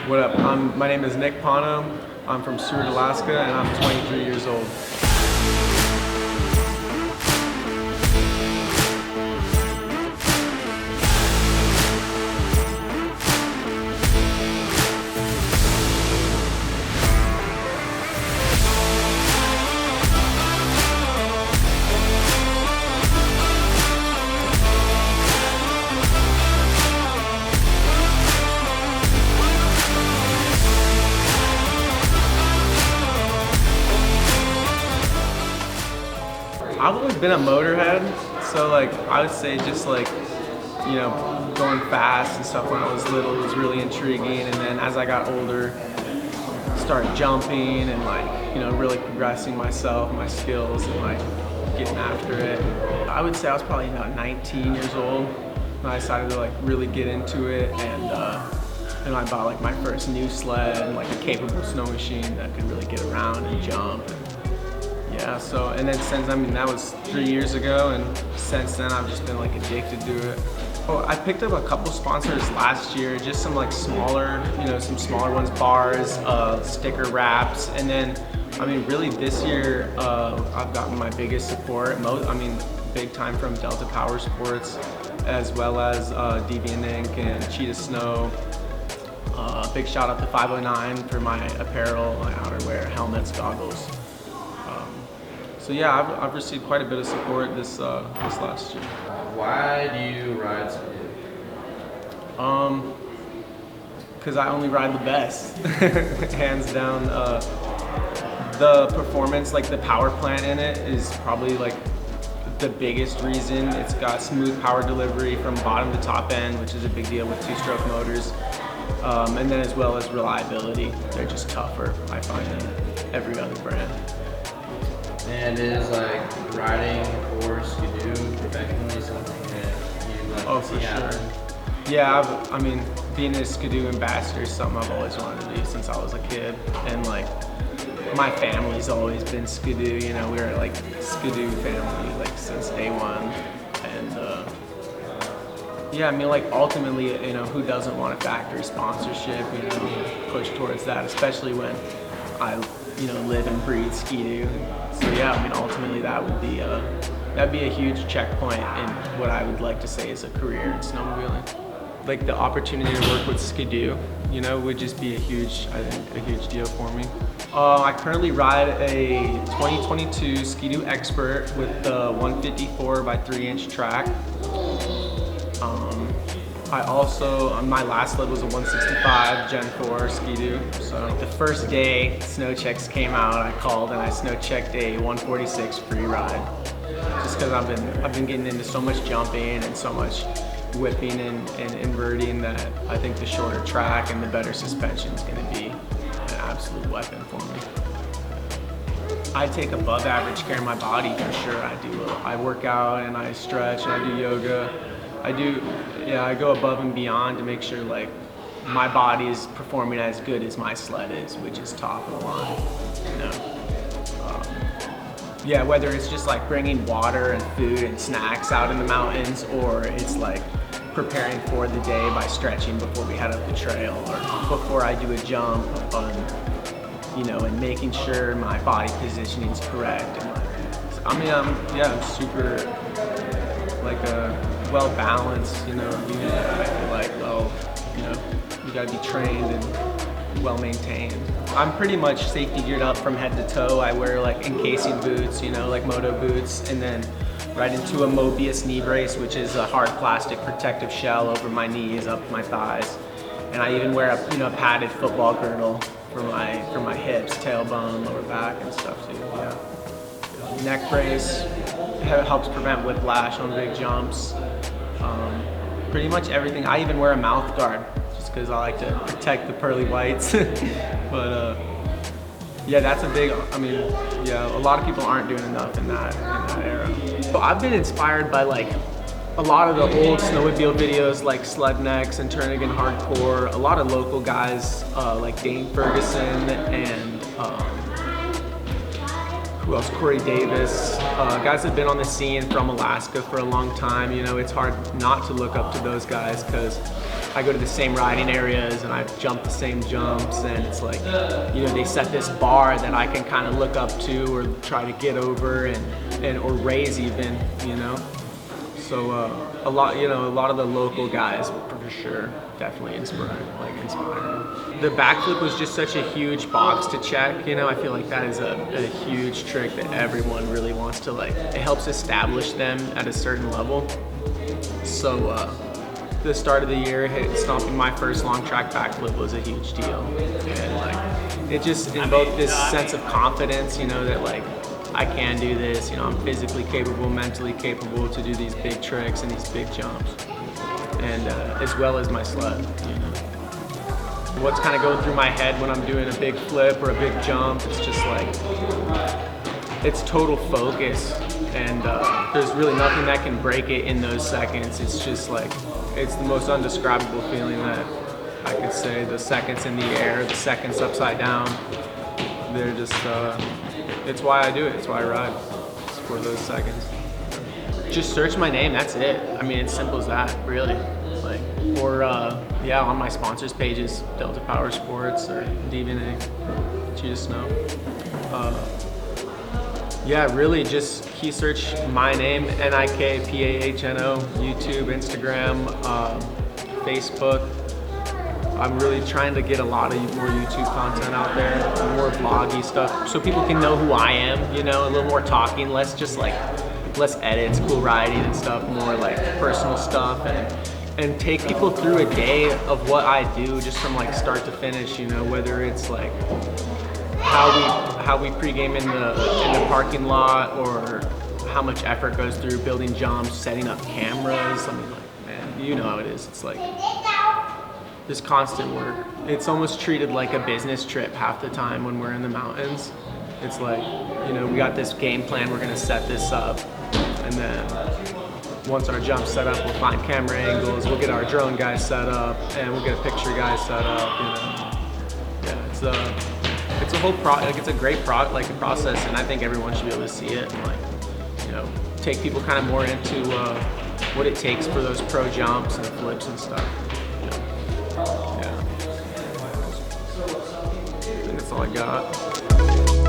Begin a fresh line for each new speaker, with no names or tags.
What up? My name is Nik Pahno. I'm from Seward, Alaska, and I'm 23 years old. I've always been a motorhead, so like I would say just like, you know, going fast and stuff when I was little was really intriguing, and then as I got older, started jumping and like, you know, really progressing myself, my skills, and like getting after it. I would say I was probably about 19 years old when I decided to like really get into it, and I bought like my first new sled and like a capable snow machine that could really get around and jump. Yeah, so, and then since, I mean, that was 3 years ago, and since then I've just been like addicted to it. Oh, I picked up a couple sponsors last year, just some like smaller, you know, some smaller ones, bars, sticker wraps, and then, I mean, really this year, I've gotten my biggest support, big time from Delta Powersports, as well as Deviant Ink and Cheetah Snow. Big shout out to 509 for my apparel, my outerwear, helmets, goggles. So yeah, I've received quite a bit of support this last year.
Why do you ride Skidoo?
Because I only ride the best, hands down. The performance, like the power plant in it, is probably like the biggest reason. It's got smooth power delivery from bottom to top end, which is a big deal with two-stroke motors. And then as well as reliability. They're just tougher, I find, than every other brand.
And is like riding for Skidoo professionally something that you like to see happen?
Yeah, I mean, being a Skidoo ambassador is something I've always wanted to do since I was a kid. And like, my family's always been Skidoo, you know, we were like Skidoo family like since day one. And yeah, I mean, like ultimately, you know, who doesn't want a factory sponsorship, you know, push towards that, especially when I, you know, live and breathe Skidoo. So yeah, I mean, ultimately that would be that'd be a huge checkpoint in what I would like to say is a career in snowmobiling. Like the opportunity to work with Skidoo, you know, would just be I think, a huge deal for me. I currently ride a 2022 Skidoo Expert with the 154 by 3-inch track. I also, my last sled was a 165 Gen 4 Skidoo. So the first day snow checks came out, I called and I snow checked a 146 free ride. Just because I've been getting into so much jumping and so much whipping and inverting that I think the shorter track and the better suspension is going to be an absolute weapon for me. I take above average care of my body for sure. I work out and I stretch and I do yoga. I go above and beyond to make sure like my body is performing as good as my sled is, which is top of the line, you know. Yeah, whether it's just like bringing water and food and snacks out in the mountains, or it's like preparing for the day by stretching before we head up the trail, or before I do a jump, you know, and making sure my body positioning is correct. And I'm super like well balanced, you know. I feel like, well, you know, you gotta be trained and well maintained. I'm pretty much safety geared up from head to toe. I wear like encasing boots, you know, like moto boots, and then right into a Mobius knee brace, which is a hard plastic protective shell over my knees, up my thighs. And I even wear a, you know, padded football girdle for my hips, tailbone, lower back, and stuff too. Yeah. Neck brace helps prevent whiplash on big jumps. Pretty much everything. I even wear a mouth guard just because I like to protect the pearly whites. But yeah, that's a big. I mean, yeah, a lot of people aren't doing enough in that era. So I've been inspired by like a lot of the old snowmobile videos like Slednex and Turnagain Hardcore. A lot of local guys like Dane Ferguson and who else? Corey Davis, guys that have been on the scene from Alaska for a long time. You know, it's hard not to look up to those guys because I go to the same riding areas and I jump the same jumps, and it's like, you know, they set this bar that I can kind of look up to or try to get over and or raise even, you know. So a lot of the local guys for sure definitely inspire. The backflip was just such a huge box to check, you know. I feel like that is a huge trick that everyone really wants to, like, it helps establish them at a certain level. So the start of the year, stomping my first long track backflip was a huge deal, and like it just invoked this sense of confidence, you know, that like I can do this, you know, I'm physically capable, mentally capable to do these big tricks and these big jumps, and as well as my sled, you know. What's kind of going through my head when I'm doing a big flip or a big jump, it's just like, it's total focus, and there's really nothing that can break it in those seconds. It's just like, it's the most undescribable feeling that I could say. The seconds in the air, the seconds upside down, they're just, it's why I do it, it's why I ride, it's for those seconds. Just search my name, that's it. I mean, it's simple as that, really. Like, or yeah, on my sponsors pages, Delta Powersports or DVNA, you just know. Yeah, really just key search my name, Nikpahno, YouTube, Instagram, Facebook. I'm really trying to get a lot of more YouTube content out there, more vloggy stuff, so people can know who I am, you know, a little more talking, less just like, less edits, cool riding and stuff, more like personal stuff, and take people through a day of what I do just from like start to finish, you know, whether it's like how we pregame in the parking lot, or how much effort goes through building jumps, setting up cameras. I mean, like, man, you know how it is. It's like this constant work. It's almost treated like a business trip half the time when we're in the mountains. It's like, you know, we got this game plan, we're gonna set this up, and then once our jump's set up, we'll find camera angles, we'll get our drone guys set up, and we'll get a picture guy set up, you know. Yeah, it's a whole it's a great process, and I think everyone should be able to see it and, like, you know, take people kind of more into what it takes for those pro jumps and flips and stuff. Yeah. I think that's all I got.